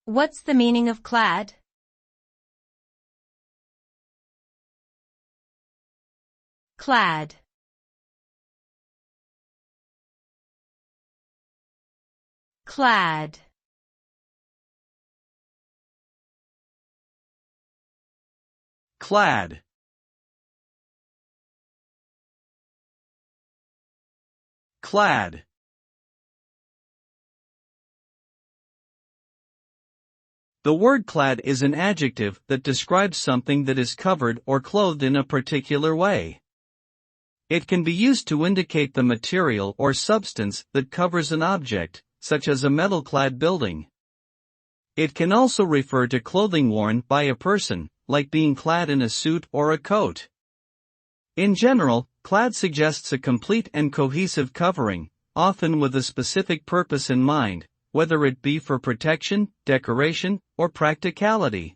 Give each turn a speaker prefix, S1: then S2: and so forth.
S1: What's the meaning of clad? Clad. Clad.
S2: Clad. Clad. The word clad is an adjective that describes something that is covered or clothed in a particular way. It can be used to indicate the material or substance that covers an object, such as a metal-clad building. It can also refer to clothing worn by a person, like being clad in a suit or a coat. In general, clad suggests a complete and cohesive covering, often with a specific purpose in mind, whether it be for protection, decoration, or practicality.